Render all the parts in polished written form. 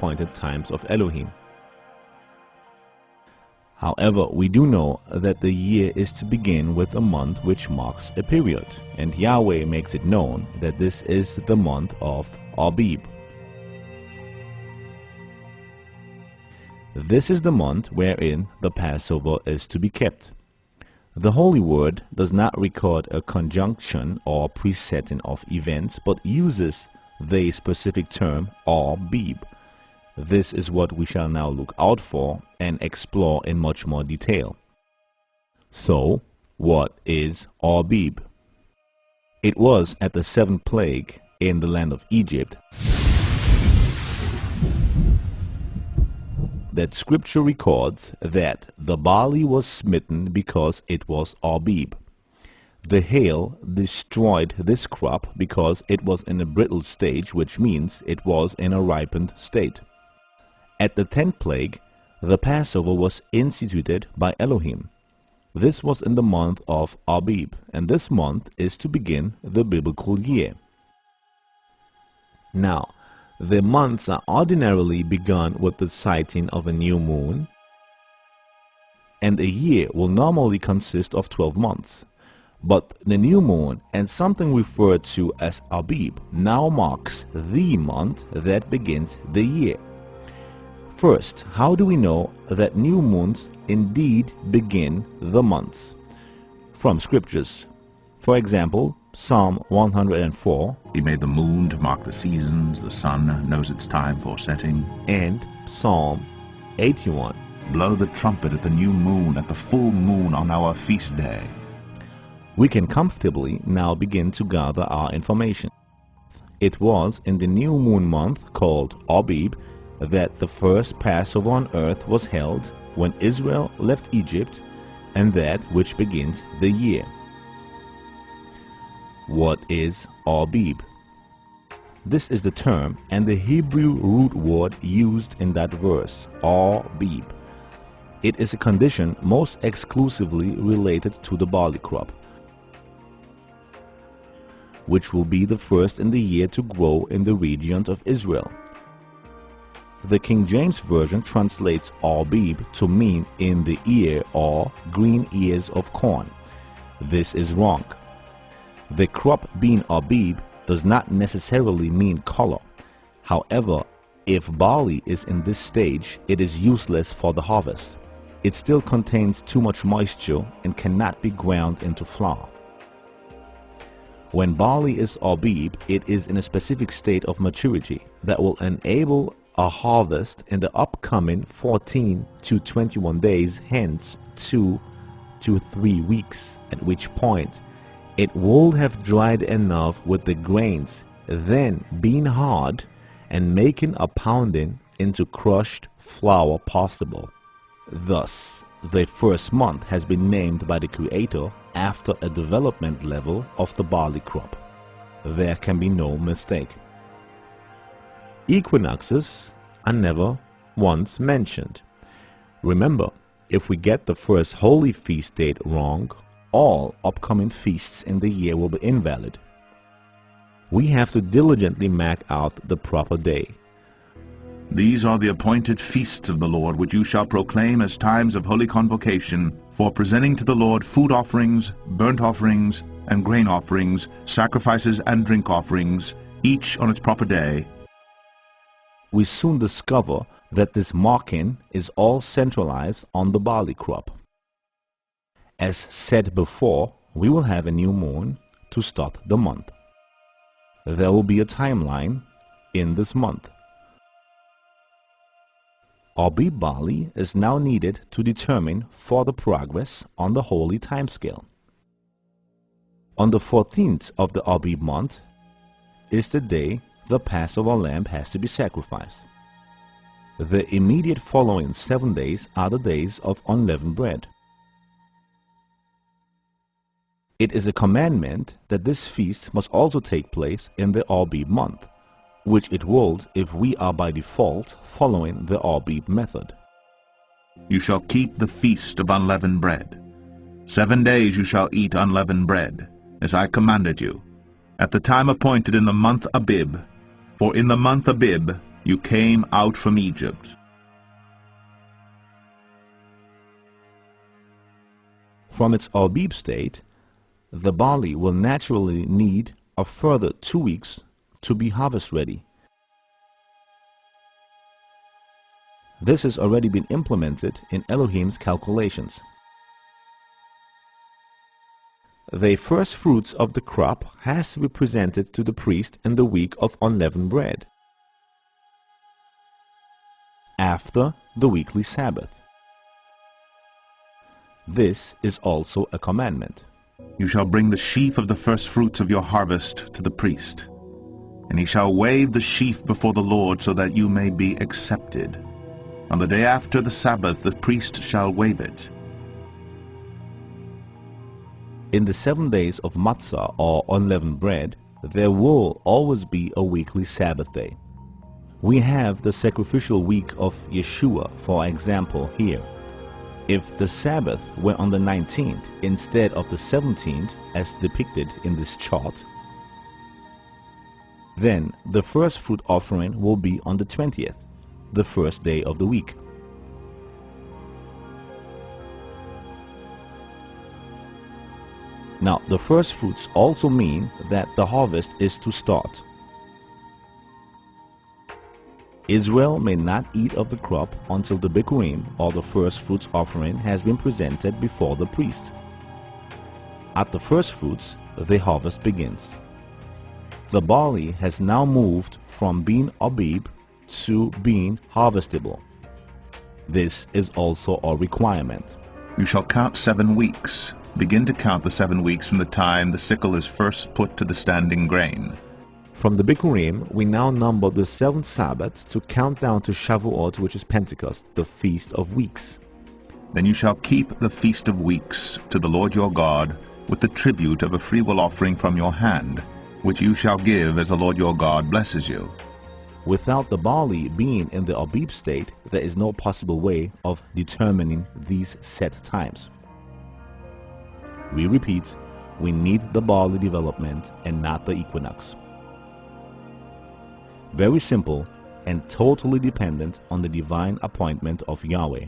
appointed times of Elohim. However, we do know that the year is to begin with a month which marks a period, and Yahweh makes it known that this is the month of Abib. This is the month wherein the Passover is to be kept. The Holy Word does not record a conjunction or presetting of events, but uses the specific term Abib. This is what we shall now look out for and explore in much more detail. So, what is Abib? It was at the seventh plague in the land of Egypt that scripture records that the barley was smitten because it was Abib. The hail destroyed this crop because it was in a brittle stage, which means it was in a ripened state. At the 10th plague, the Passover was instituted by Elohim. This was in the month of Abib, and this month is to begin the biblical year. Now, the months are ordinarily begun with the sighting of a new moon, and a year will normally consist of 12 months. But the new moon and something referred to as Abib now marks the month that begins the year. First, how do we know that new moons indeed begin the months? From scriptures. For example, Psalm 104, He made the moon to mark the seasons, the sun knows its time for setting. and Psalm 81. Blow the trumpet at the new moon, at the full moon on our feast day. We can comfortably now begin to gather our information. It was in the new moon month called Abib that the first Passover on earth was held when Israel left Egypt, and that which begins the year. What is Abib? This is the term and the Hebrew root word used in that verse, Abib. It is a condition most exclusively related to the barley crop, which will be the first in the year to grow in the regions of Israel. The King James Version translates Abib to mean in the ear or green ears of corn. This is wrong. The crop being Abib does not necessarily mean color. However, if barley is in this stage, it is useless for the harvest. It still contains too much moisture and cannot be ground into flour. When barley is Abib, it is in a specific state of maturity that will enable a harvest in the upcoming 14 to 21 days, hence 2 to 3 weeks, at which point it will have dried enough with the grains, then being hard and making a pounding into crushed flour possible. Thus, the first month has been named by the Creator after a development level of the barley crop. There can be no mistake. Equinoxes are never once mentioned. Remember, if we get the first holy feast date wrong, all upcoming feasts in the year will be invalid. We have to diligently map out the proper day. These are the appointed feasts of the Lord, which you shall proclaim as times of holy convocation, for presenting to the Lord food offerings, burnt offerings, and grain offerings, sacrifices and drink offerings, each on its proper day. We soon discover that this marking is all centralized on the barley crop. As said before, we will have a new moon to start the month. There will be a timeline in this month. Abib barley is now needed to determine further progress on the holy timescale. On the 14th of the Abib month is the day the Passover lamb has to be sacrificed. The immediate following 7 days are the days of unleavened bread. It is a commandment that this feast must also take place in the Abib month, which it will if we are by default following the Abib method. You shall keep the feast of unleavened bread. 7 days you shall eat unleavened bread, as I commanded you, at the time appointed in the month Abib. For in the month Abib you came out from Egypt. From its Abib state, the barley will naturally need a further 2 weeks to be harvest ready. This has already been implemented in Elohim's calculations. The first fruits of the crop has to be presented to the priest in the week of unleavened bread, after the weekly Sabbath. This is also a commandment. You shall bring the sheaf of the first fruits of your harvest to the priest, and he shall wave the sheaf before the Lord so that you may be accepted. On the day after the Sabbath the priest shall wave it. In the 7 days of matzah or unleavened bread, there will always be a weekly Sabbath day. We have the sacrificial week of Yeshua, for example, here. If the Sabbath were on the 19th instead of the 17th, as depicted in this chart, then the first fruit offering will be on the 20th, the first day of the week. Now, the first fruits also mean that the harvest is to start. Israel may not eat of the crop until the Bikurim, or the first fruits offering, has been presented before the priest. At the first fruits, the harvest begins. The barley has now moved from being Abib to being harvestable. This is also a requirement. You shall count 7 weeks. Begin to count the 7 weeks from the time the sickle is first put to the standing grain. From the Bikurim, we now number the 7th Sabbath to count down to Shavuot, which is Pentecost, the Feast of Weeks. Then you shall keep the Feast of Weeks to the Lord your God, with the tribute of a freewill offering from your hand, which you shall give as the Lord your God blesses you. Without the barley being in the Abib state, there is no possible way of determining these set times. We repeat, we need the barley development and not the equinox. Very simple and totally dependent on the divine appointment of Yahweh.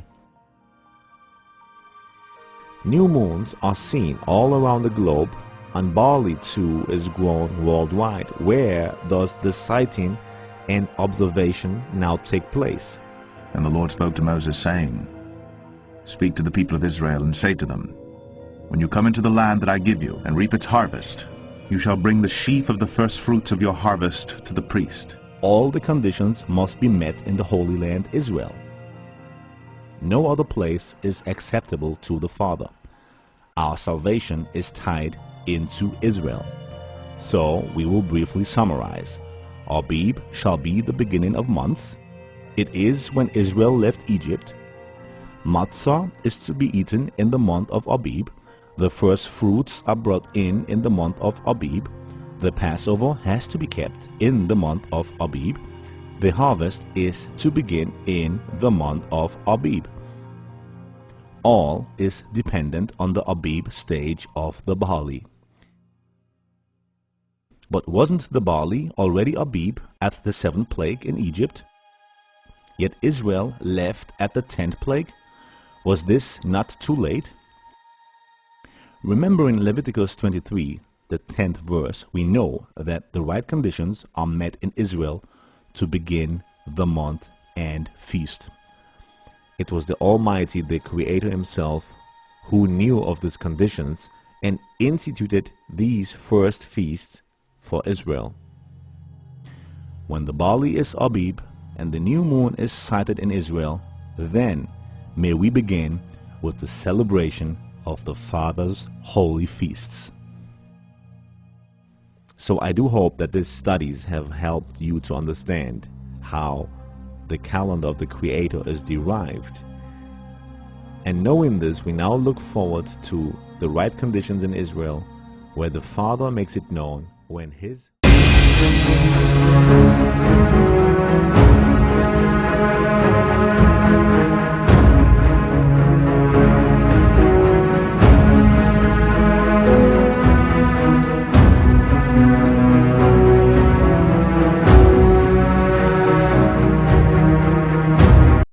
New moons are seen all around the globe, and barley too is grown worldwide. Where does the sighting and observation now take place? And the Lord spoke to Moses, saying, Speak to the people of Israel, and say to them, When you come into the land that I give you, and reap its harvest, you shall bring the sheaf of the first fruits of your harvest to the priest. All the conditions must be met in the Holy Land Israel. No other place is acceptable to the Father. Our salvation is tied into Israel. So we will briefly summarize. Abib shall be the beginning of months. It is when Israel left Egypt. Matzah is to be eaten in the month of Abib. The first fruits are brought in the month of Abib. The Passover has to be kept in the month of Abib. The harvest is to begin in the month of Abib. All is dependent on the Abib stage of the barley. But wasn't the barley already Abib at the 7th plague in Egypt? Yet Israel left at the 10th plague. Was this not too late? Remember in Leviticus 23, the 10th verse, we know that the right conditions are met in Israel to begin the month and feast. It was the Almighty, the Creator Himself, who knew of these conditions and instituted these first feasts for Israel. When the barley is Abib and the new moon is sighted in Israel, then may we begin with the celebration of the Father's holy feasts. So I do hope that these studies have helped you to understand how the calendar of the Creator is derived. And knowing this, we now look forward to the right conditions in Israel, where the Father makes it known when His